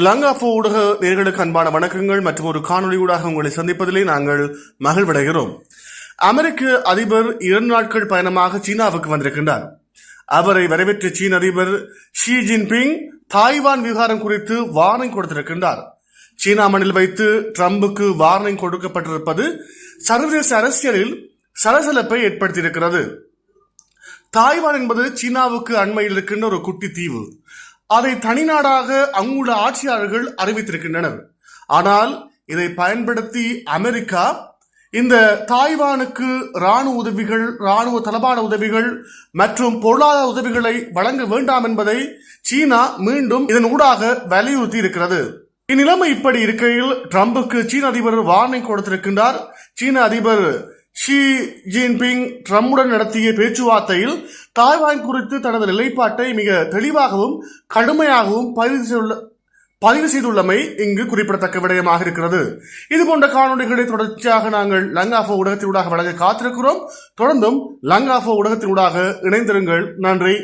லங்காஃபோ ஊடக நேர்களுக்கு அன்பான வணக்கங்கள் மற்றும் ஒரு காணொலியூடாக உங்களை சந்திப்பதிலே நாங்கள் மகிழ்வடைகிறோம். அமெரிக்க அதிபர் 2 நாட்கள் பயணமாக சீனாவுக்கு வந்திருக்கின்றார். அவரை வரவேற்ற சீன அதிபர் ஷி ஜின்பிங் தாய்வான் விவகாரம் குறித்து வார்னிங் கொடுத்திருக்கின்றார். சீனா மண்ணில் வைத்து ட்ரம்புக்கு வார்னிங் கொடுக்கப்பட்டிருப்பது சர்வதேச அரசியலில் சலசலப்பை ஏற்படுத்தியிருக்கிறது. தாய்வான் என்பது சீனாவுக்கு அண்மையில் இருக்கின்ற ஒரு குட்டி தீவு. அதை தனிநாடாக அங்குள்ள ஆட்சியாளர்கள் அறிவித்திருக்கின்றனர். ஆனால் இதை பயன்படுத்தி அமெரிக்கா இந்த தாய்வானுக்கு ராணுவ உதவிகள், ராணுவ தளபாட உதவிகள் மற்றும் பொருளாதார உதவிகளை வழங்க வேண்டாம் என்பதை சீனா மீண்டும் இதன் ஊடாக வலியுறுத்தி இருக்கிறது. இந்நிலைமை இப்படி இருக்கையில் ட்ரம்புக்கு சீன அதிபர் வார்னிங் கொடுத்திருக்கின்றார். சீன அதிபர் ஷி ஜின்பிங் ட்ரம்புடன் நடத்திய பேச்சுவார்த்தையில் தாய்வான் குறித்து தனது நிலைப்பாட்டை மிக தெளிவாகவும் கடுமையாகவும் பதிவு செய்துள்ளமை இங்கு குறிப்பிடத்தக்க விடயமாக இருக்கிறது. இதுபோன்ற காணொலிகளை தொடர்ச்சியாக நாங்கள் லங்காஃபோ ஊடகத்தினூடாக வழங்க காத்திருக்கிறோம். தொடர்ந்தும் லங்காஃபோ ஊடகத்தினூடாக இணைந்திருங்கள். நன்றி.